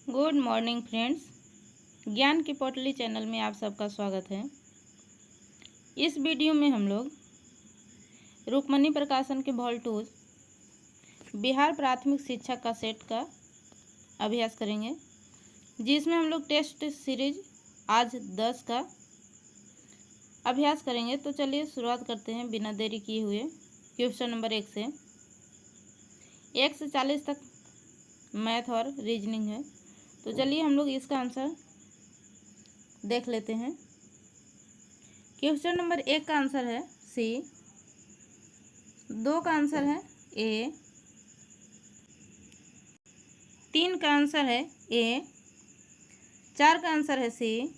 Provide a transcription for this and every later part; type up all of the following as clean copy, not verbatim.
Good morning friends, ज्ञान की पोटली चैनल में आप सबका स्वागत है। इस वीडियो में हम लोग रुक्मणी प्रकाशन के भॉल 2 बिहार प्राथमिक शिक्षा का सेट का अभ्यास करेंगे, जिसमें हम लोग टेस्ट सीरीज आज 10 का अभ्यास करेंगे। तो चलिए शुरुआत करते हैं बिना देरी किए हुए। क्वेश्चन नंबर 1 से 40 तक मैथ और रीजनिंग है। तो चलिए हम लोग इसका आंसर देख लेते हैं। क्वेश्चन नंबर 1 का आंसर है सी, 2 का आंसर है ए, 3 का आंसर है ए, 4 का आंसर है सी,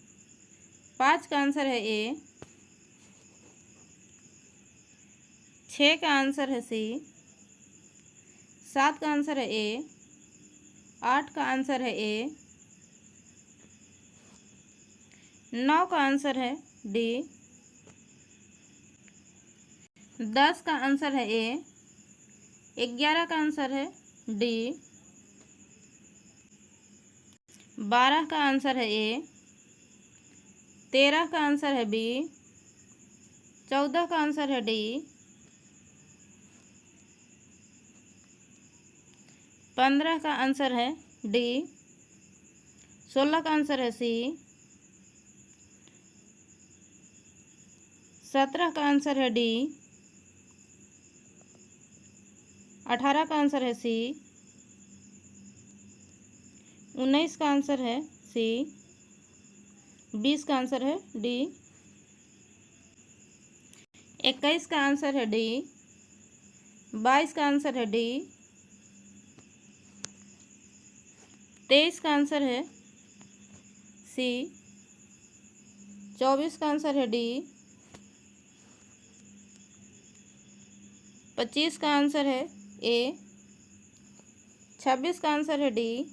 5 का आंसर है ए, 6 का आंसर है सी, 7 का आंसर है ए, 8 का आंसर है ए, 9 का आंसर है डी, 10 का आंसर है ए, 11 का आंसर है डी, 12 का आंसर है ए, 13 का आंसर है बी, 14 का आंसर है डी, 15 का आंसर है डी, 16 का आंसर है सी, 17 का आंसर है डी, 18 का आंसर है सी, 19 का आंसर है सी, 20 का आंसर है डी, 21 का आंसर है डी, 22 का आंसर है डी, 23 का आंसर है सी, 24 का आंसर है डी, 25 का आंसर है ए, 26 का आंसर है डी,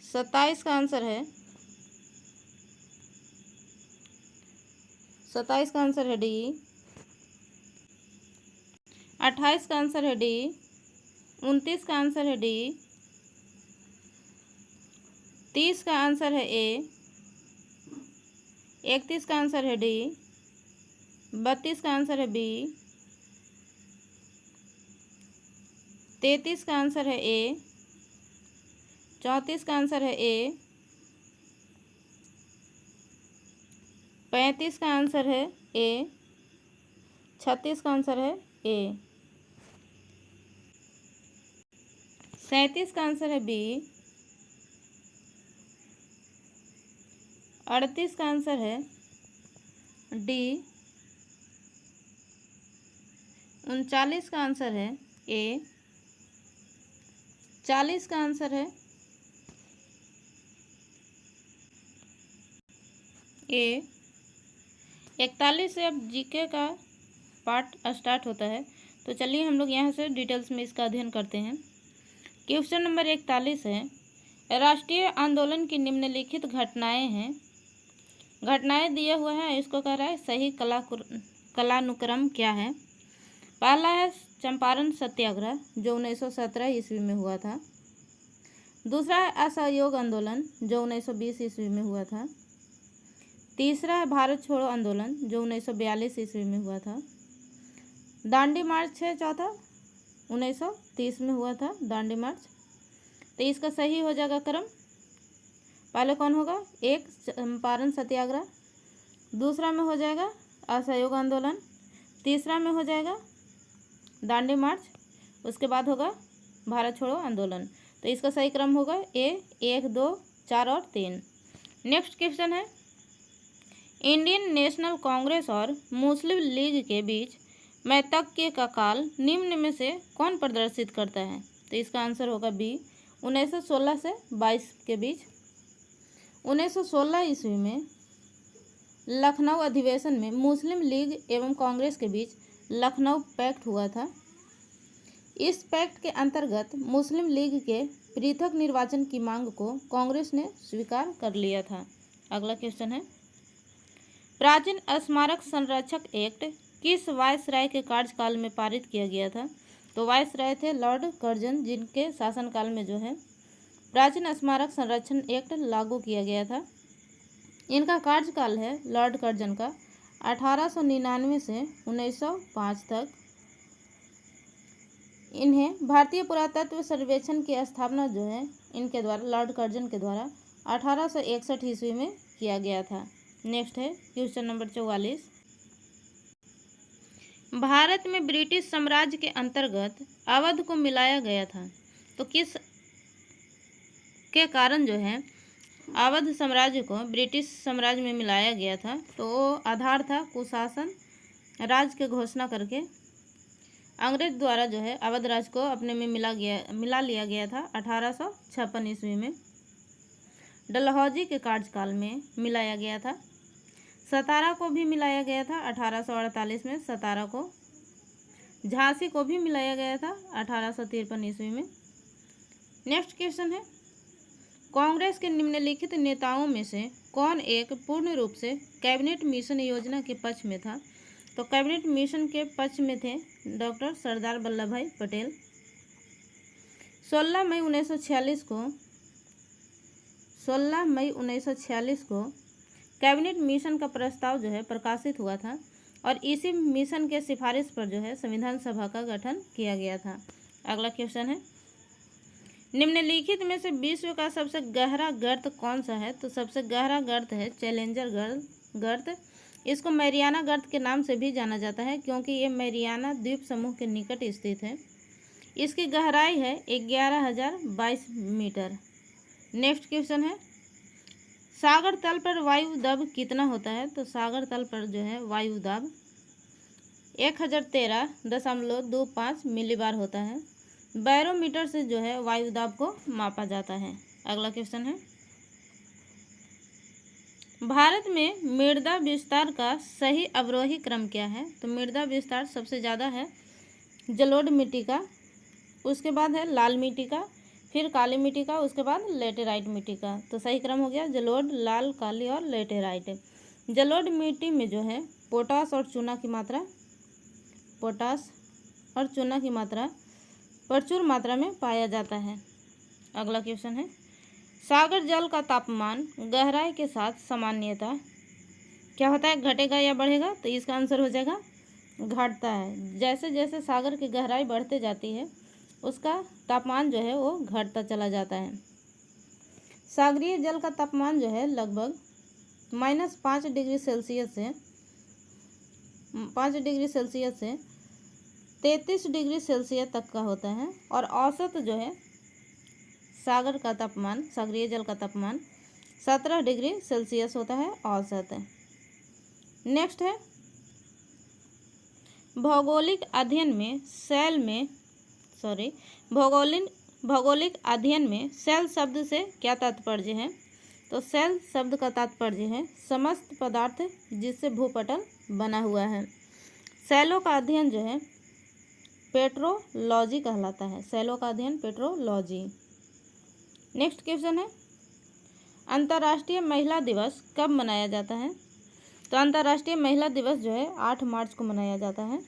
27 का आंसर है 27 का आंसर है डी, 28 का आंसर है डी, 29 का आंसर है डी, 30 का आंसर है ए, 31 का आंसर है डी, 32 का आंसर है बी, 33 का आंसर है ए, 34 का आंसर है ए, 35 का आंसर है ए, 36 का आंसर है ए, 37 का आंसर है बी, 38 का आंसर है डी, 39 का आंसर है ए, 40 का आंसर है ए, 41 से अब जीके का पार्ट स्टार्ट होता है। तो चलिए हम लोग यहाँ से डिटेल्स में इसका अध्ययन करते हैं। क्वेश्चन नंबर 41 है, राष्ट्रीय आंदोलन की निम्नलिखित घटनाएं हैं। घटनाएं दिया हुआ है, इसको कह रहा है सही कलानुक्रम क्या है। पहला है चंपारण सत्याग्रह जो 1917 ईस्वी में हुआ था। दूसरा है असहयोग आंदोलन जो 1920 ईस्वी में हुआ था। तीसरा है भारत छोड़ो आंदोलन जो 1942 ईस्वी में हुआ था। दांडी मार्च है चौथा, 1930 में हुआ था दांडी मार्च। तो इसका सही हो जाएगा क्रम। पहले कौन होगा, एक चंपारण सत्याग्रह, दूसरा में हो जाएगा असहयोग आंदोलन, तीसरा में हो जाएगा दांडी मार्च, उसके बाद होगा भारत छोड़ो आंदोलन। तो इसका सही क्रम होगा ए, 1, 2, 4 और 3। नेक्स्ट क्वेश्चन है, इंडियन नेशनल कांग्रेस और मुस्लिम लीग के बीच मैत्रेय का काल निम्न में से कौन प्रदर्शित करता है। तो इसका आंसर होगा बी, 1916 से 22 के बीच। 1916 ईस्वी में लखनऊ अधिवेशन में मुस्लिम लीग एवं कांग्रेस के बीच लखनऊ पैक्ट हुआ था। इस पैक्ट के अंतर्गत मुस्लिम लीग के पृथक निर्वाचन की मांग को कांग्रेस ने स्वीकार कर लिया था। अगला क्वेश्चन है, प्राचीन स्मारक संरक्षक एक्ट किस वायसराय के कार्यकाल में पारित किया गया था। तो वायसराय थे लॉर्ड कर्जन, जिनके शासनकाल में जो है प्राचीन स्मारक संरक्षण एक्ट लागू किया गया था। इनका कार्यकाल है लॉर्ड कर्जन का 1899 से 1905 तक। इन्हें भारतीय पुरातत्व सर्वेक्षण की स्थापना जो है इनके द्वारा, लॉर्ड कर्जन के द्वारा 1861 ईस्वी में किया गया था। नेक्स्ट है क्वेश्चन नंबर 44। भारत में ब्रिटिश साम्राज्य के अंतर्गत अवध को मिलाया गया था, तो किस के कारण जो है अवध साम्राज्य को ब्रिटिश साम्राज्य में मिलाया गया था? तो वो आधार था कुशासन राज के घोषणा करके अंग्रेज द्वारा जो है अवध राज को अपने में मिला लिया गया था 1856 ईस्वी में। डलहौजी के कार्यकाल में मिलाया गया था। सतारा को भी मिलाया गया था 1848 में, सतारा को। झांसी को भी मिलाया गया था 1853 ईस्वी में। नेक्स्ट क्वेश्चन है, कांग्रेस के निम्नलिखित नेताओं में से कौन एक पूर्ण रूप से कैबिनेट मिशन योजना के पक्ष में था? तो कैबिनेट मिशन के पक्ष में थे डॉक्टर सरदार वल्लभ भाई पटेल। 16 मई 1946 को कैबिनेट मिशन का प्रस्ताव जो है प्रकाशित हुआ था और इसी मिशन के सिफारिश पर जो है संविधान सभा का गठन किया गया था। अगला क्वेश्चन है, निम्नलिखित में से विश्व का सबसे गहरा गर्त कौन सा है? तो सबसे गहरा गर्त है चैलेंजर गर्त। इसको मैरियाना गर्त के नाम से भी जाना जाता है क्योंकि ये मैरियाना द्वीप समूह के निकट स्थित है। इसकी गहराई है 11,022 मीटर। नेक्स्ट क्वेश्चन है, सागर तल पर वायु दाब कितना होता है? तो सागर तल पर जो है वायु दाब 1013.25 मिलीबार होता है। बैरोमीटर से जो है वायु दाब को मापा जाता है। अगला क्वेश्चन है, भारत में मृदा विस्तार का सही अवरोही क्रम क्या है? तो मृदा विस्तार सबसे ज़्यादा है जलोढ़ मिट्टी का, उसके बाद है लाल मिट्टी का, फिर काली मिट्टी का, उसके बाद लेटेराइट मिट्टी का। तो सही क्रम हो गया जलोढ़, लाल, काली और लेटेराइट। जलोढ़ मिट्टी में जो है पोटास और चूना की मात्रा प्रचुर मात्रा में पाया जाता है। अगला क्वेश्चन है, सागर जल का तापमान गहराई के साथ सामान्यतः क्या होता है, घटेगा या बढ़ेगा? तो इसका आंसर हो जाएगा घटता है। जैसे जैसे सागर की गहराई बढ़ते जाती है उसका तापमान जो है वो घटता चला जाता है। सागरीय जल का तापमान जो है लगभग -5 डिग्री सेल्सियस से 33 डिग्री सेल्सियस तक का होता है और औसत जो है सागरीय जल का तापमान 17 डिग्री सेल्सियस होता है औसत। नेक्स्ट है, भौगोलिक अध्ययन में सेल शब्द से क्या तात्पर्य है? तो सेल शब्द का तात्पर्य है समस्त पदार्थ जिससे भूपटल बना हुआ है। सेलों का अध्ययन जो है पेट्रोलॉजी कहलाता है। सेलों का अध्ययन पेट्रोलॉजी। नेक्स्ट क्वेश्चन है, अंतर्राष्ट्रीय महिला दिवस कब मनाया जाता है? तो अंतर्राष्ट्रीय महिला दिवस जो है 8 मार्च को मनाया जाता है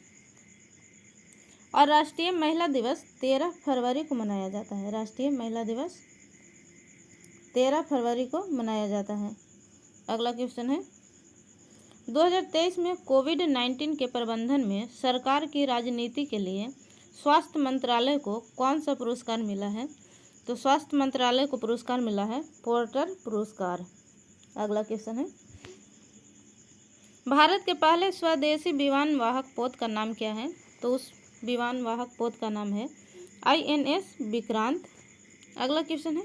और राष्ट्रीय महिला दिवस 13 फरवरी को मनाया जाता है। राष्ट्रीय महिला दिवस 13 फरवरी को मनाया जाता है। अगला क्वेश्चन है, 2023 में कोविड-19 के प्रबंधन में सरकार की राजनीति के लिए स्वास्थ्य मंत्रालय को कौन सा पुरस्कार मिला है? तो स्वास्थ्य मंत्रालय को पुरस्कार मिला है पोर्टर पुरस्कार। अगला क्वेश्चन है, भारत के पहले स्वदेशी विमान वाहक पोत का नाम क्या है? तो उस विमान वाहक पोत का नाम है INS विक्रांत। अगला क्वेश्चन है,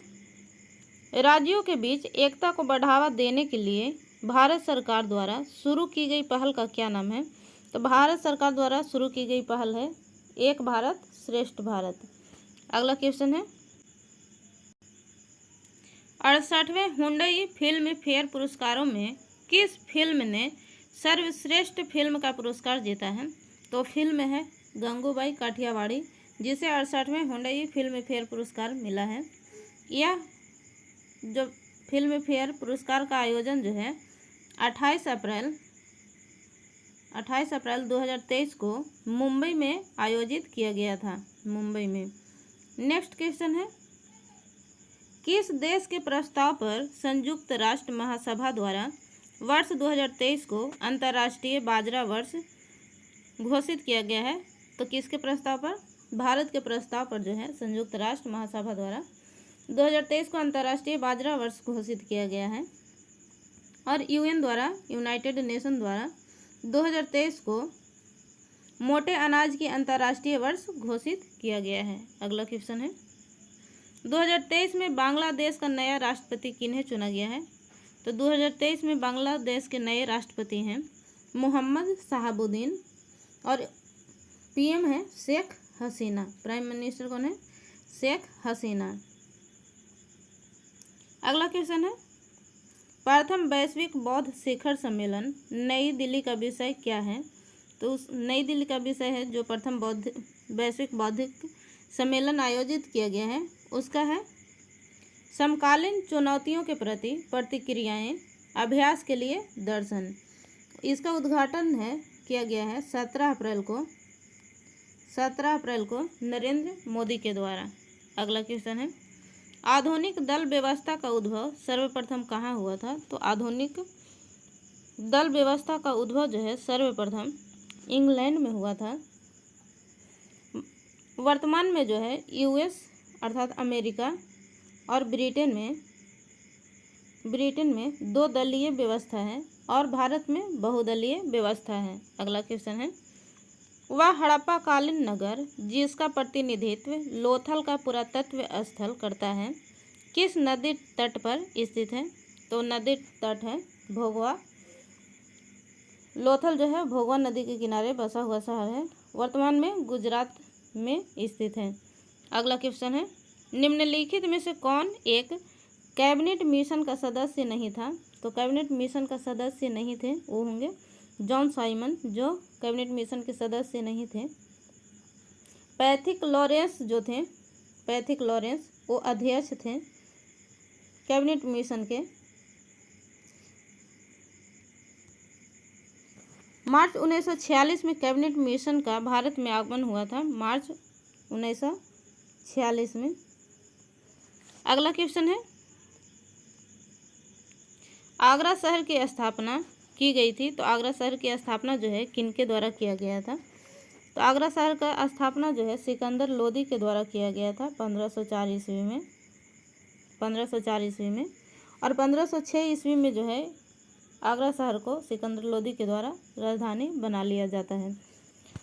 राज्यों के बीच एकता को बढ़ावा देने के लिए भारत सरकार द्वारा शुरू की गई पहल का क्या नाम है? तो भारत सरकार द्वारा शुरू की गई पहल है एक भारत श्रेष्ठ भारत। अगला क्वेश्चन है, 68वें हुंडई फिल्म फेयर पुरस्कारों में किस फिल्म ने सर्वश्रेष्ठ फिल्म का पुरस्कार जीता है? तो फिल्म है गंगूबाई काठियावाड़ी, जिसे 68वें हुंडई फिल्म फेयर पुरस्कार मिला है। यह जो फिल्म फेयर पुरस्कार का आयोजन जो है 28 अप्रैल 2023 को मुंबई में आयोजित किया गया था। मुंबई में। नेक्स्ट क्वेश्चन है, किस देश के प्रस्ताव पर संयुक्त राष्ट्र महासभा द्वारा वर्ष 2023 को अंतर्राष्ट्रीय बाजरा वर्ष घोषित किया गया है? तो किसके प्रस्ताव पर? भारत के प्रस्ताव पर जो है संयुक्त राष्ट्र महासभा द्वारा 2023 को अंतर्राष्ट्रीय बाजरा वर्ष घोषित किया गया है। और यूएन द्वारा, यूनाइटेड नेशन द्वारा 2023 को मोटे अनाज की अंतर्राष्ट्रीय वर्ष घोषित किया गया है। अगला क्वेश्चन है, 2023 में बांग्लादेश का नया राष्ट्रपति किन्हें चुना गया है? तो 2023 में बांग्लादेश के नए राष्ट्रपति हैं मोहम्मद शहाबुद्दीन और पीएम है शेख हसीना। प्राइम मिनिस्टर कौन है? शेख हसीना। अगला क्वेश्चन है, प्रथम वैश्विक बौद्ध शिखर सम्मेलन नई दिल्ली का विषय क्या है? तो उस नई दिल्ली का विषय है जो प्रथम वैश्विक बौद्धिक सम्मेलन आयोजित किया गया है उसका है समकालीन चुनौतियों के प्रति प्रतिक्रियाएं, अभ्यास के लिए दर्शन। इसका उद्घाटन किया गया है 17 अप्रैल को नरेंद्र मोदी के द्वारा। अगला क्वेश्चन है, आधुनिक दल व्यवस्था का उद्भव सर्वप्रथम कहाँ हुआ था? तो आधुनिक दल व्यवस्था का उद्भव जो है सर्वप्रथम इंग्लैंड में हुआ था। वर्तमान में जो है यूएस अर्थात अमेरिका और ब्रिटेन में 2 दलीय व्यवस्था है और भारत में बहुदलीय व्यवस्था है। अगला क्वेश्चन है, वह हड़प्पा कालीन नगर जिसका प्रतिनिधित्व लोथल का पुरातत्व स्थल करता है किस नदी तट पर स्थित है? तो नदी तट है भोगवा। लोथल जो है भोगवा नदी के किनारे बसा हुआ शहर है, वर्तमान में गुजरात में स्थित है। अगला क्वेश्चन है, निम्नलिखित में से कौन एक कैबिनेट मिशन का सदस्य नहीं था? तो कैबिनेट मिशन का सदस्य नहीं थे वो होंगे जॉन साइमन, जो कैबिनेट मिशन के सदस्य नहीं थे। पैथिक लॉरेंस वो अध्यक्ष थे कैबिनेट मिशन के। मार्च 1946 में कैबिनेट मिशन का भारत में आगमन हुआ था, मार्च 1946 में। अगला क्वेश्चन है, आगरा शहर की स्थापना की गई थी। तो आगरा शहर की स्थापना जो है किनके द्वारा किया गया था? तो आगरा शहर का स्थापना जो है सिकंदर लोदी के द्वारा किया गया था 1504 ईस्वी में। और 1506 ईस्वी में जो है आगरा शहर को सिकंदर लोदी के द्वारा राजधानी बना लिया जाता है।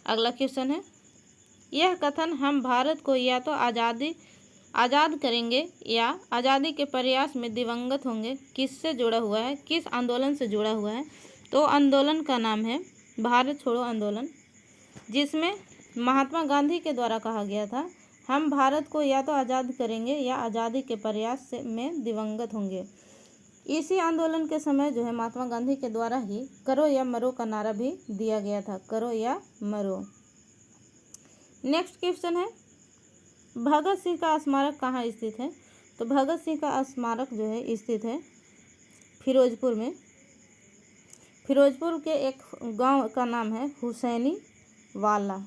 अगला क्वेश्चन है, यह कथन हम भारत को या तो आज़ाद करेंगे या आज़ादी के प्रयास में दिवंगत होंगे किससे जुड़ा हुआ है, किस आंदोलन से जुड़ा हुआ है? तो आंदोलन का नाम है भारत छोड़ो आंदोलन, जिसमें महात्मा गांधी के द्वारा कहा गया था हम भारत को या तो आज़ाद करेंगे या आज़ादी के प्रयास में दिवंगत होंगे। इसी आंदोलन के समय जो है महात्मा गांधी के द्वारा ही करो या मरो का नारा भी दिया गया था, करो या मरो। नेक्स्ट क्वेश्चन है, भगत सिंह का स्मारक कहाँ स्थित है? तो भगत सिंह का स्मारक जो है स्थित है फिरोजपुर में। फिरोजपुर के एक गांव का नाम है हुसैनी वाला,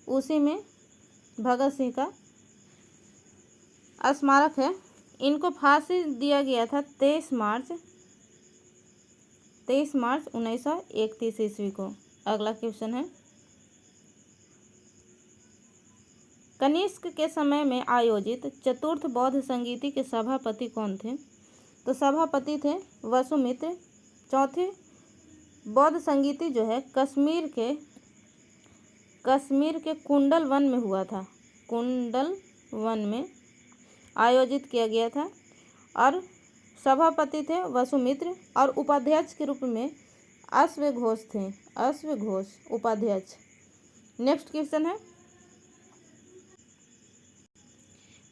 उसी में भगत सिंह का स्मारक है। इनको फांसी दिया गया था 23 मार्च 1931 ईस्वी को। अगला क्वेश्चन है, कनिष्क के समय में आयोजित चतुर्थ बौद्ध संगीति के सभापति कौन थे? तो सभापति थे वसुमित्र। चौथे बौद्ध संगीति जो है कश्मीर के कुंडल वन में हुआ था, कुंडल वन में आयोजित किया गया था और सभापति थे वसुमित्र और उपाध्यक्ष के रूप में अश्वघोष थे, उपाध्यक्ष। नेक्स्ट क्वेश्चन है,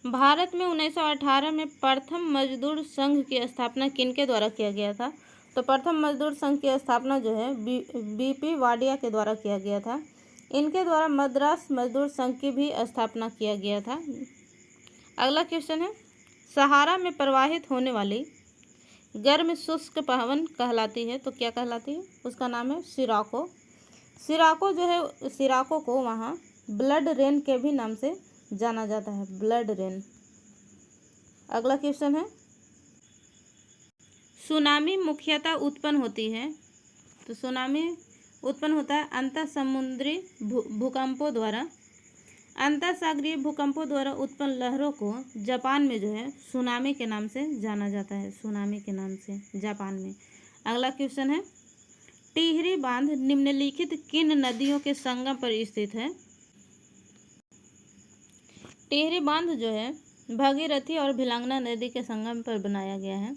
भारत में 1918 में प्रथम मजदूर संघ की स्थापना किनके द्वारा किया गया था? तो प्रथम मजदूर संघ की स्थापना जो है बीपी वाडिया के द्वारा किया गया था। इनके द्वारा मद्रास मजदूर संघ की भी स्थापना किया गया था। अगला क्वेश्चन है, सहारा में प्रवाहित होने वाली गर्म शुष्क पवन कहलाती है, तो क्या कहलाती है? उसका नाम है सिराको। सिराको जो है, सिराको को वहाँ ब्लड रेन के भी नाम से जाना जाता है, ब्लड रेन। अगला क्वेश्चन है, सुनामी मुख्यतः उत्पन्न होती है, तो सुनामी उत्पन्न होता है अंतर समुद्री भूकंपों द्वारा। अंतर सागरीय भूकंपों द्वारा उत्पन्न लहरों को जापान में जो है सुनामी के नाम से जाना जाता है, सुनामी के नाम से जापान में। अगला क्वेश्चन है, टिहरी बांध निम्नलिखित किन नदियों के संगम पर स्थित है? टिहरी बांध जो है भागीरथी और भिलांगना नदी के संगम पर बनाया गया है।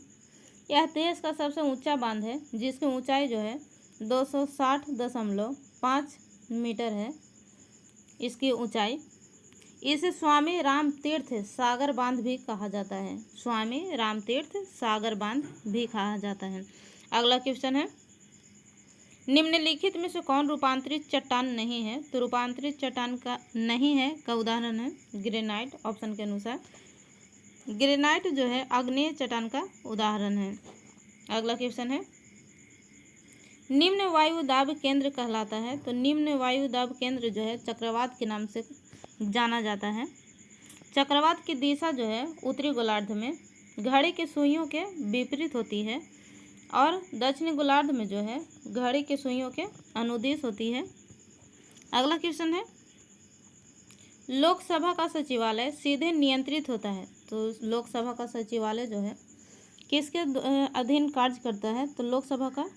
यह देश का सबसे ऊंचा बांध है, जिसकी ऊंचाई जो है 260.5 मीटर है इसकी ऊंचाई। इसे स्वामी राम तीर्थ सागर बांध भी कहा जाता है, स्वामी राम तीर्थ सागर बांध भी कहा जाता है। अगला क्वेश्चन है, निम्नलिखित में से कौन रूपांतरित चट्टान नहीं है? तो रूपांतरित चट्टान का नहीं है का उदाहरण है ग्रेनाइट। ऑप्शन के अनुसार ग्रेनाइट जो है आग्नेय चट्टान का उदाहरण है। अगला क्वेश्चन है, निम्न वायु दाब केंद्र कहलाता है, तो निम्न वायु दाब केंद्र जो है चक्रवात के नाम से जाना जाता है। चक्रवात की दिशा जो है उत्तरी गोलार्ध में घड़ी की सुइयों के विपरीत होती है और दक्षिणी गोलार्ध में जो है घड़ी की सुइयों के अनुदिश होती है। अगला क्वेश्चन है, लोकसभा का सचिवालय सीधे नियंत्रित होता है, तो लोकसभा का सचिवालय जो है किसके अधीन कार्य करता है? तो लोकसभा का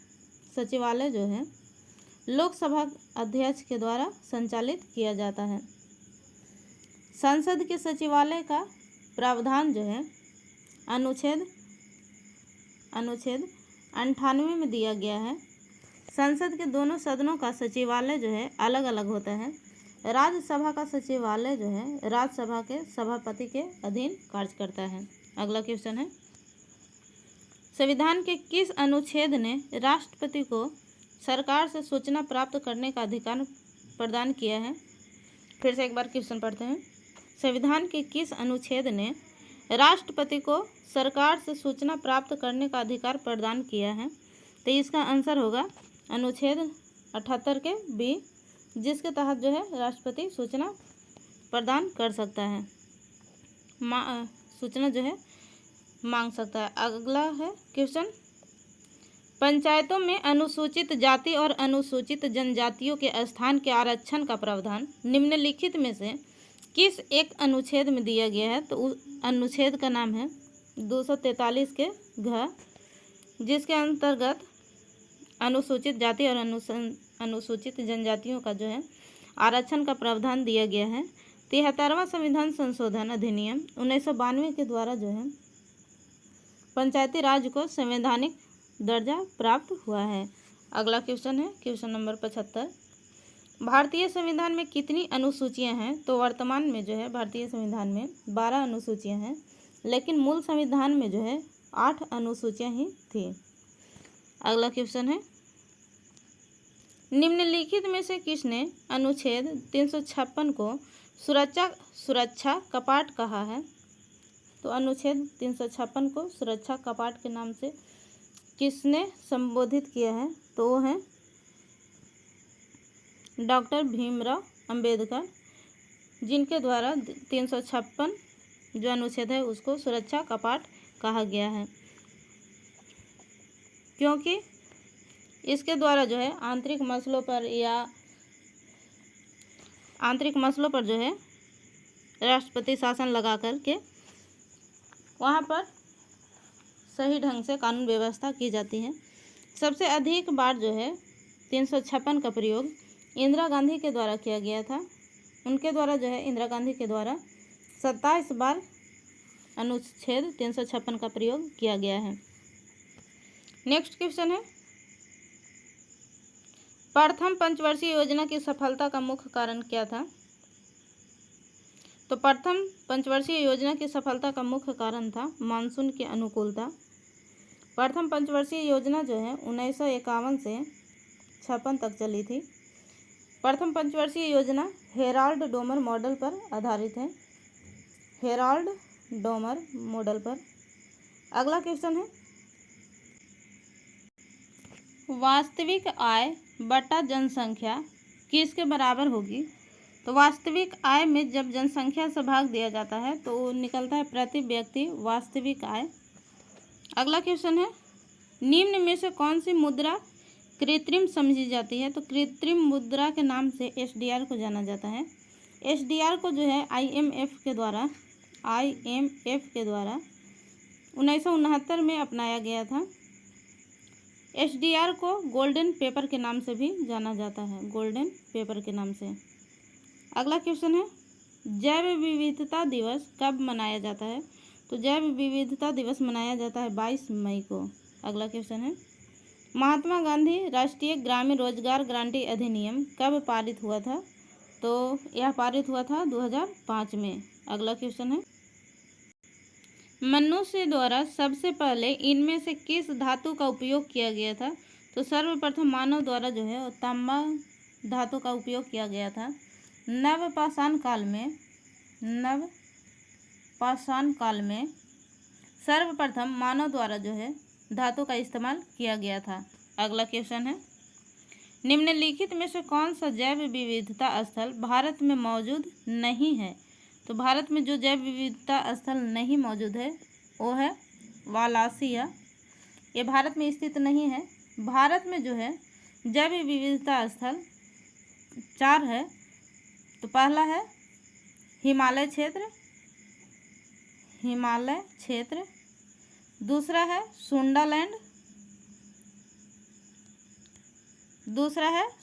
सचिवालय जो है लोकसभा अध्यक्ष के द्वारा संचालित किया जाता है। संसद के सचिवालय का प्रावधान जो है अनुच्छेद 98 में दिया गया है। संसद के दोनों सदनों का सचिवालय जो है अलग अलग होता है। राज्यसभा का सचिवालय जो है राज्यसभा के सभापति के अधीन कार्य करता है। अगला क्वेश्चन है, संविधान के किस अनुच्छेद ने राष्ट्रपति को सरकार से सूचना प्राप्त करने का अधिकार प्रदान किया है? फिर से एक बार क्वेश्चन पढ़ते हैं, संविधान के किस अनुच्छेद ने राष्ट्रपति को सरकार से सूचना प्राप्त करने का अधिकार प्रदान किया है? तो इसका आंसर होगा अनुच्छेद 78 के बी, जिसके तहत जो है राष्ट्रपति सूचना प्रदान कर सकता है, सूचना जो है मांग सकता है। अगला है क्वेश्चन, पंचायतों में अनुसूचित जाति और अनुसूचित जनजातियों के स्थान के आरक्षण का प्रावधान निम्नलिखित में से किस एक अनुच्छेद में दिया गया है? तो उस अनुच्छेद का नाम है 243 के घ, जिसके अंतर्गत अनुसूचित जाति और अनुसूचित जनजातियों का जो है आरक्षण का प्रावधान दिया गया है। 73वां संविधान संशोधन अधिनियम 1992 के द्वारा जो है पंचायती राज को संवैधानिक दर्जा प्राप्त हुआ है। अगला क्वेश्चन है क्वेश्चन नंबर 75, भारतीय संविधान में कितनी अनुसूचियां हैं? तो वर्तमान में जो है भारतीय संविधान में 12 अनुसूचियां हैं, लेकिन मूल संविधान में जो है 8 अनुसूचियां ही थी। अगला क्वेश्चन है, निम्नलिखित में से किसने अनुच्छेद 356 को सुरक्षा कपाट कहा है? तो अनुच्छेद 356 को सुरक्षा कपाट के नाम से किसने संबोधित किया है? तो वो है डॉक्टर भीमराव अंबेडकर, जिनके द्वारा 356 जो अनुच्छेद है उसको सुरक्षा कपाट कहा गया है, क्योंकि इसके द्वारा जो है आंतरिक मसलों पर जो है राष्ट्रपति शासन लगा करके वहाँ पर सही ढंग से कानून व्यवस्था की जाती है। सबसे अधिक बार जो है 356 का प्रयोग इंदिरा गांधी के द्वारा किया गया था। उनके द्वारा जो है इंदिरा गांधी के द्वारा 27 बार अनुच्छेद 356 का प्रयोग किया गया है। नेक्स्ट क्वेश्चन है, प्रथम पंचवर्षीय योजना की सफलता का मुख्य कारण क्या था? तो प्रथम पंचवर्षीय योजना की सफलता का मुख्य कारण था मानसून की अनुकूलता। प्रथम पंचवर्षीय योजना जो है 1951 से 56 तक चली थी। प्रथम पंचवर्षीय योजना हेराल्ड डोमर मॉडल पर आधारित है, हेराल्ड डोमर मॉडल पर। अगला क्वेश्चन है, वास्तविक आय बटा जनसंख्या किसके बराबर होगी? तो वास्तविक आय में जब जनसंख्या से भाग दिया जाता है तो वो निकलता है प्रति व्यक्ति वास्तविक आय। अगला क्वेश्चन है, निम्न में से कौन सी मुद्रा कृत्रिम समझी जाती है? तो कृत्रिम मुद्रा के नाम से एसडीआर को जाना जाता है। एसडीआर को जो है आईएमएफ के द्वारा 1969 में अपनाया गया था। एसडीआर को गोल्डन पेपर के नाम से भी जाना जाता है, गोल्डन पेपर के नाम से। अगला क्वेश्चन है, जैव विविधता दिवस कब मनाया जाता है? तो जैव विविधता दिवस मनाया जाता है 22 मई को। अगला क्वेश्चन है, महात्मा गांधी राष्ट्रीय ग्रामीण रोजगार गारंटी अधिनियम कब पारित हुआ था? तो यह पारित हुआ था 2005 में। अगला क्वेश्चन है, मनुष्य द्वारा सबसे पहले इनमें से किस धातु का उपयोग किया गया था? तो सर्वप्रथम मानव द्वारा जो है तांबा धातु का उपयोग किया गया था। नवपाषाण काल में सर्वप्रथम मानव द्वारा जो है धातु का इस्तेमाल किया गया था। अगला क्वेश्चन है, निम्नलिखित में से कौन सा जैव विविधता स्थल भारत में मौजूद नहीं है? तो भारत में जो जैव विविधता स्थल नहीं मौजूद है वो है वालासिया। ये भारत में स्थित नहीं है। भारत में जो है जैव विविधता स्थल 4 है। तो पहला है हिमालय क्षेत्र, दूसरा है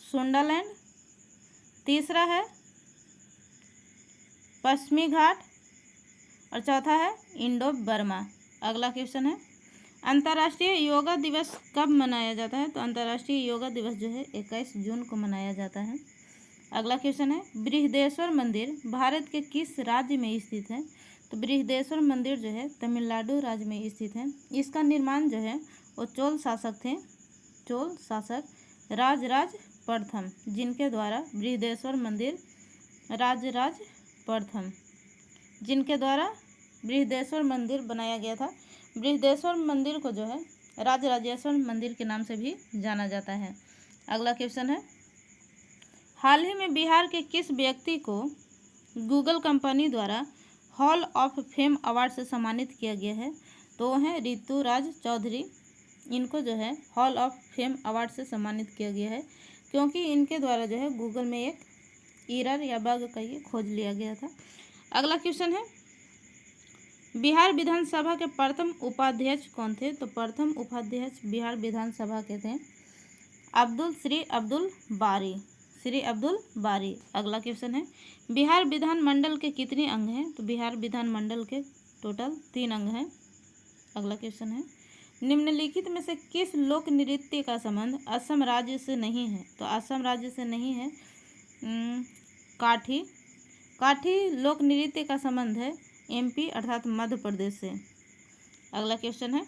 सुंडालैंड, तीसरा है पश्चिमी घाट और चौथा है इंडो बर्मा। अगला क्वेश्चन है, अंतर्राष्ट्रीय योगा दिवस कब मनाया जाता है? तो अंतर्राष्ट्रीय योगा दिवस जो है 21 जून को मनाया जाता है। अगला क्वेश्चन है, बृहदेश्वर मंदिर भारत के किस राज्य में स्थित है? तो बृहदेश्वर मंदिर जो है तमिलनाडु राज्य में स्थित है। इसका निर्माण जो है वो चोल शासक राजराज प्रथम, जिनके द्वारा बृहदेश्वर मंदिर बनाया गया था। बृहदेश्वर मंदिर को जो है राजराजेश्वर मंदिर के नाम से भी जाना जाता है। अगला क्वेश्चन है, हाल ही में बिहार के किस व्यक्ति को गूगल कंपनी द्वारा हॉल ऑफ फेम अवार्ड से सम्मानित किया गया है? तो वो हैं ऋतुराज चौधरी। इनको जो है हॉल ऑफ फेम अवार्ड से सम्मानित किया गया है क्योंकि इनके द्वारा जो है गूगल में एक एरर या बग का ये खोज लिया गया था। अगला क्वेश्चन है, बिहार विधानसभा के प्रथम उपाध्यक्ष कौन थे? तो प्रथम उपाध्यक्ष बिहार विधानसभा के थे श्री अब्दुल बारी। अगला क्वेश्चन है, बिहार विधानमंडल के कितने अंग हैं? तो बिहार विधानमंडल के टोटल 3 अंग हैं। अगला क्वेश्चन है, निम्नलिखित में से किस लोक नृत्य का संबंध असम राज्य से नहीं है? तो असम राज्य से नहीं है काठी लोक नृत्य का संबंध है एमपी अर्थात मध्य प्रदेश से। अगला क्वेश्चन है,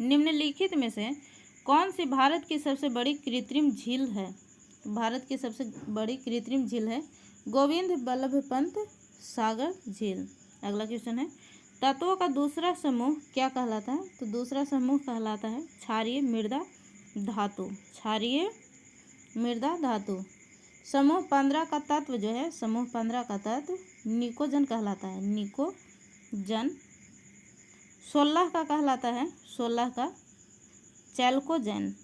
निम्नलिखित में से कौन सी भारत की सबसे बड़ी कृत्रिम झील है? तो भारत की सबसे बड़ी कृत्रिम झील है गोविंद बल्लभ पंत सागर झील। अगला क्वेश्चन है, तत्वों का दूसरा समूह क्या कहलाता है? तो दूसरा समूह कहलाता है क्षारीय मृदा धातु। समूह 15 का तत्व जो है निकोजन कहलाता है, निकोजन। 16 का कहलाता है चैल्कोजन।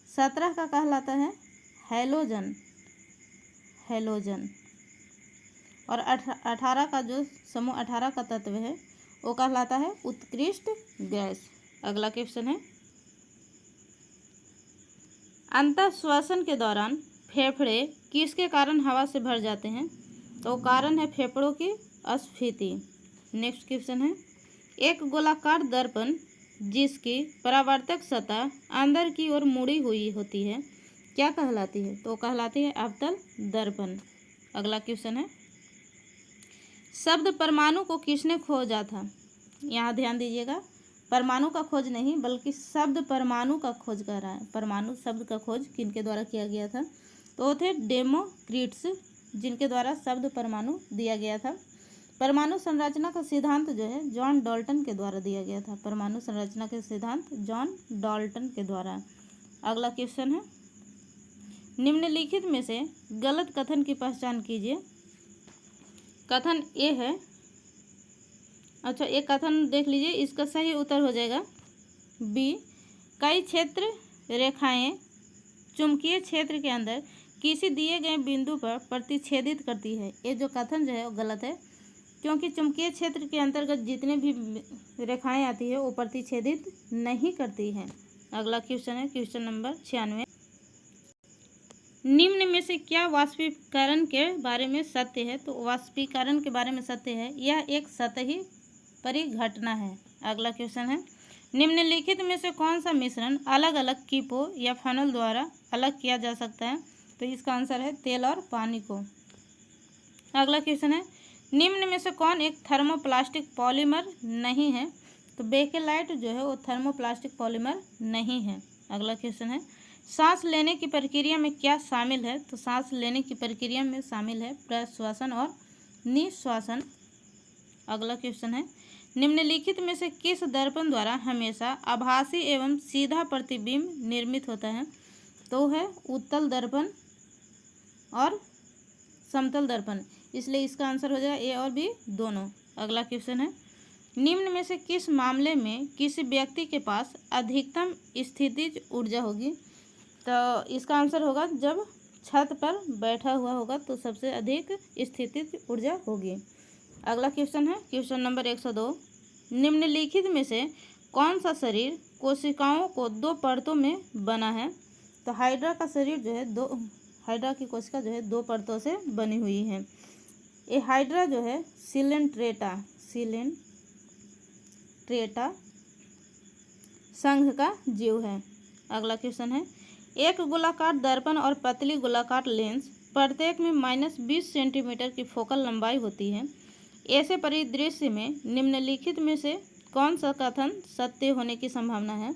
17 का कहलाता है हैलोजन। और 18 का जो समूह 18 का तत्व है वो कहलाता है उत्कृष्ट गैस। अगला क्वेश्चन है, अंतःश्वासन के दौरान फेफड़े किसके कारण हवा से भर जाते हैं? तो कारण है फेफड़ों की अस्फीति। नेक्स्ट क्वेश्चन है, एक गोलाकार दर्पण जिसकी परावर्तक सतह अंदर की ओर मुड़ी हुई होती है क्या कहलाती है? तो कहलाती है अवतल दर्पण। अगला क्वेश्चन है, शब्द परमाणु को किसने खोजा था? यहाँ ध्यान दीजिएगा, परमाणु का खोज नहीं बल्कि शब्द परमाणु का खोज कर रहा है। परमाणु शब्द का खोज किनके द्वारा किया गया था? तो वो थे डेमोक्रिट्स, जिनके द्वारा शब्द परमाणु दिया गया था। परमाणु संरचना का सिद्धांत जो है जॉन डाल्टन के द्वारा दिया गया था। परमाणु संरचना के सिद्धांत जॉन डाल्टन के द्वारा। अगला क्वेश्चन है, निम्नलिखित में से गलत कथन की पहचान कीजिए। कथन ए है, अच्छा एक कथन देख लीजिए, इसका सही उत्तर हो जाएगा बी। कई क्षेत्र रेखाएं चुंबकीय क्षेत्र के अंदर किसी दिए गए बिंदु पर प्रतिच्छेदित करती है। ये जो कथन जो है वो गलत है, क्योंकि चुंबकीय क्षेत्र के अंतर्गत जितने भी रेखाएं आती है वो प्रतिच्छेदित नहीं करती है। अगला क्वेश्चन है क्वेश्चन नंबर 96। निम्न में से क्या वाष्पीकरण के बारे में सत्य है? तो वाष्पीकरण के बारे में सत्य है, यह एक सतही परिघटना है। अगला क्वेश्चन है, निम्नलिखित में से कौन सा मिश्रण अलग अलग कीपों या फनल द्वारा अलग किया जा सकता है? तो इसका आंसर है तेल और पानी को। अगला क्वेश्चन है, निम्न में से कौन एक थर्मोप्लास्टिक पॉलीमर नहीं है? तो बेकेलाइट जो है वो थर्मोप्लास्टिक पॉलीमर नहीं है। अगला क्वेश्चन है, सांस लेने की प्रक्रिया में क्या शामिल है? तो सांस लेने की प्रक्रिया में शामिल है प्रश्वासन और निश्वासन। अगला क्वेश्चन है, निम्नलिखित में से किस दर्पण द्वारा हमेशा आभासी एवं सीधा प्रतिबिंब निर्मित होता है? तो है उत्तल दर्पण और समतल दर्पण, इसलिए इसका आंसर हो जाएगा ए और बी दोनों। अगला क्वेश्चन है, निम्न में से किस मामले में किसी व्यक्ति के पास अधिकतम स्थितिज ऊर्जा होगी? तो इसका आंसर होगा जब छत पर बैठा हुआ होगा तो सबसे अधिक स्थितिज ऊर्जा होगी। अगला क्वेश्चन है क्वेश्चन नंबर 102। निम्नलिखित में से कौन सा शरीर कोशिकाओं को दो परतों में बना है? तो हाइड्रा का शरीर जो है हाइड्रा की कोशिका जो है दो परतों से बनी हुई है। ये हाइड्रा जो है सिलेंट्रेटा संघ का जीव है। अगला क्वेश्चन है, एक गोलाकार दर्पण और पतली गोलाकार लेंस प्रत्येक में -20 सेंटीमीटर की फोकल लंबाई होती है। ऐसे परिदृश्य में निम्नलिखित में से कौन सा कथन सत्य होने की संभावना है?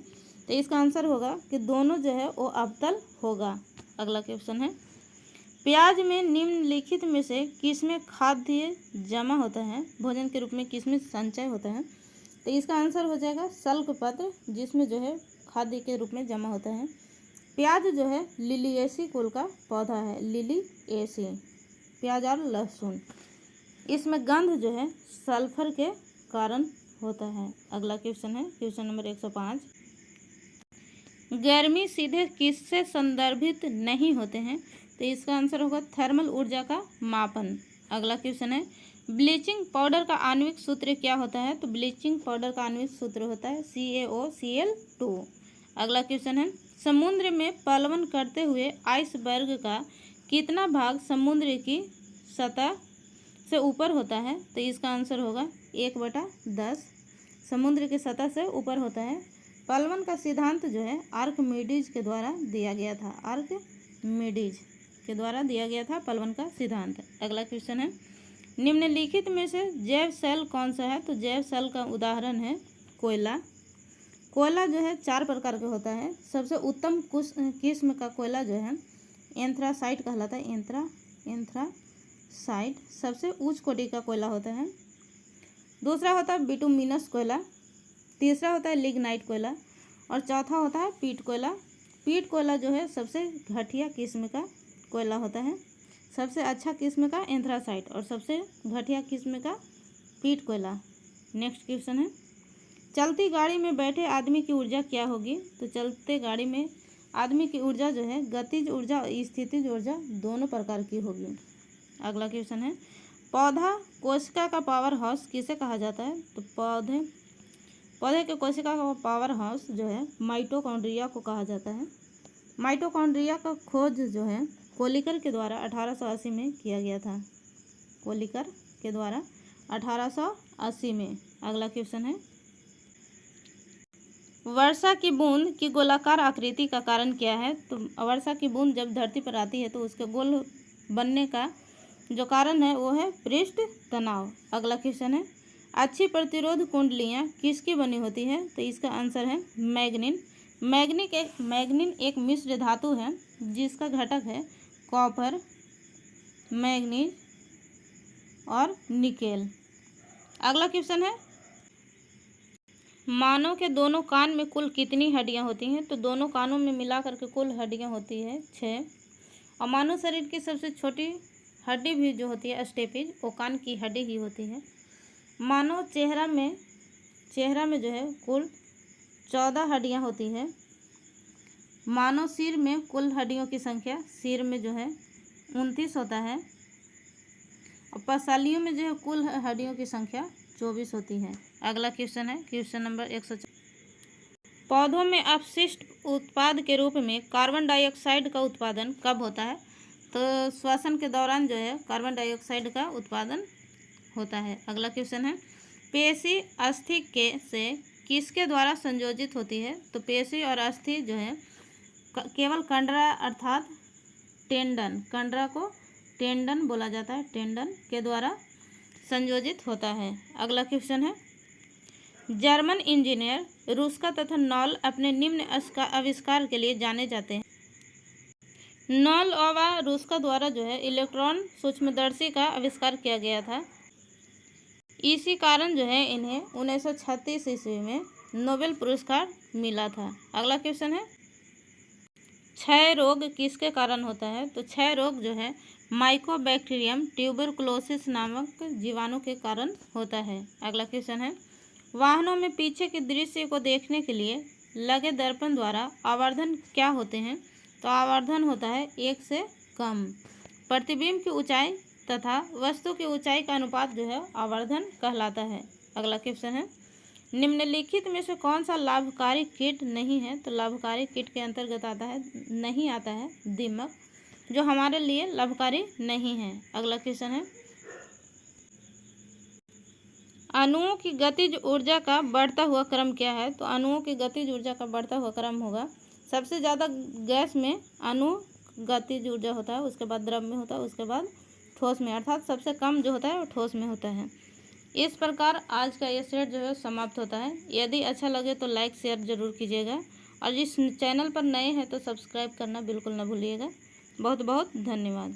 तो इसका आंसर होगा कि दोनों जो है वो अवतल होगा। अगला क्वेश्चन है, प्याज में निम्नलिखित में से किसमें खाद्य जमा होता है? भोजन के रूप में किसमें संचय होता है? तो इसका आंसर हो जाएगा शल्कपत्र, जिसमें जो है खाद्य के रूप में जमा होता है। प्याज जो है लिलिएसी कुल का पौधा है, लिलिएसी। प्याज और लहसुन, इसमें गंध जो है सल्फर के कारण होता है। अगला क्वेश्चन है क्वेश्चन नंबर 105। गर्मी सीधे किससे संदर्भित नहीं होते हैं? तो इसका आंसर होगा थर्मल ऊर्जा का मापन। अगला क्वेश्चन है, ब्लीचिंग पाउडर का आणविक सूत्र क्या होता है? तो ब्लीचिंग पाउडर का आणविक सूत्र होता है CaOCl2। अगला क्वेश्चन है, समुद्र में पलवन करते हुए आइसबर्ग का कितना भाग समुद्र की सतह से ऊपर होता है? तो इसका आंसर होगा 1/10 समुद्र की सतह से ऊपर होता है। पलवन का सिद्धांत जो है आर्किमिडीज के द्वारा दिया गया था, आर्किमिडीज के द्वारा दिया गया था पलवन का सिद्धांत। अगला क्वेश्चन है, निम्नलिखित में से जैव सेल कौन सा है? तो जैव सेल का उदाहरण है कोयला। कोयला जो है 4 प्रकार का होता है। सबसे उत्तम किस्म का कोयला जो है एंथ्रासाइट कहलाता है, एंथ्रासाइट सबसे उच्च कोटि का कोयला होता है। दूसरा होता है बिटुमिनस कोयला, तीसरा होता है लिग्नाइट कोयला और चौथा होता है पीट कोयला। पीट कोयला जो है सबसे घटिया किस्म का कोयला होता है। सबसे अच्छा किस्म का एंथ्रासाइट और सबसे घटिया किस्म का पीट कोयला। नेक्स्ट क्वेश्चन है, चलती गाड़ी में बैठे आदमी की ऊर्जा क्या होगी? तो चलते गाड़ी में आदमी की ऊर्जा जो है गतिज ऊर्जा और स्थितिज ऊर्जा दोनों प्रकार की होगी। अगला क्वेश्चन है, पौधा कोशिका का पावर हाउस किसे कहा जाता है? तो पौधे के कोशिका का पावर हाउस जो है माइटोकॉन्ड्रिया को कहा जाता है। माइटोकॉन्ड्रिया का खोज जो है कोलिकर के द्वारा 1880 में किया गया था, कोलिकर के द्वारा 1880 में। अगला क्वेश्चन है, वर्षा की बूंद की गोलाकार आकृति का कारण क्या है? तो वर्षा की बूंद जब धरती पर आती है तो उसके गोल बनने का जो कारण है वो है पृष्ठ तनाव। अगला क्वेश्चन है, अच्छी प्रतिरोध कुंडलियाँ किसकी बनी होती है? तो इसका आंसर है मैग्नीन। मैग्नीन एक मिश्र धातु है जिसका घटक है कॉपर, मैग्नीज और निकेल। अगला क्वेश्चन है, मानव के दोनों कान में कुल कितनी हड्डियां होती हैं? तो दोनों कानों में मिलाकर के कुल हड्डियां होती है 6। और मानव शरीर की सबसे छोटी हड्डी भी जो होती है स्टेपिज, वो कान की हड्डी ही होती है। मानव चेहरा में जो है कुल 14 हड्डियाँ होती है। मानव सिर में कुल हड्डियों की संख्या सिर में जो है 29 होता है और पसलियों में जो है कुल हड्डियों की संख्या 24 होती है। अगला क्वेश्चन है क्वेश्चन नंबर 104। पौधों में अपशिष्ट उत्पाद के रूप में कार्बन डाइऑक्साइड का उत्पादन कब होता है? तो श्वसन के दौरान जो है कार्बन डाइऑक्साइड का उत्पादन होता है। अगला क्वेश्चन है पेशी अस्थि से किसके द्वारा संयोजित होती है? तो पेशी और अस्थि जो है केवल कंडरा अर्थात टेंडन, कंडरा को टेंडन बोला जाता है, टेंडन के द्वारा संयोजित होता है। अगला क्वेश्चन है जर्मन इंजीनियर रूस्का तथा नॉल अपने निम्न आविष्कार के लिए जाने जाते हैं। नॉल और रूस्का द्वारा जो है इलेक्ट्रॉन सूक्ष्मदर्शी का आविष्कार किया गया था। इसी कारण जो है इन्हें 1936 ईस्वी में नोबेल पुरस्कार मिला था। अगला क्वेश्चन है क्षय रोग किसके कारण होता है? तो क्षय रोग जो है माइकोबैक्टीरियम ट्यूबरकुलोसिस नामक जीवाणु के कारण होता है। अगला क्वेश्चन है वाहनों में पीछे के दृश्य को देखने के लिए लगे दर्पण द्वारा आवर्धन क्या होते हैं? तो आवर्धन होता है 1 से कम। प्रतिबिंब की ऊंचाई तथा वस्तु की ऊंचाई का अनुपात जो है आवर्धन कहलाता है। अगला क्वेश्चन है निम्नलिखित में से कौन सा लाभकारी कीट नहीं है? तो लाभकारी कीट के अंतर्गत नहीं आता है दीमक, जो हमारे लिए लाभकारी नहीं है। अगला क्वेश्चन है अणुओं की गतिज ऊर्जा का बढ़ता हुआ क्रम क्या है? तो अणुओं की गतिज ऊर्जा का बढ़ता हुआ क्रम होगा सबसे ज़्यादा गैस में अणु गतिज ऊर्जा होता है, उसके बाद द्रव में होता है, उसके बाद ठोस में, अर्थात सबसे कम जो होता है वो ठोस में होता है। इस प्रकार आज का ये सेट जो है समाप्त होता है। यदि अच्छा लगे तो लाइक शेयर ज़रूर कीजिएगा और जिस चैनल पर नए हैं तो सब्सक्राइब करना बिल्कुल ना भूलिएगा। बहुत बहुत धन्यवाद।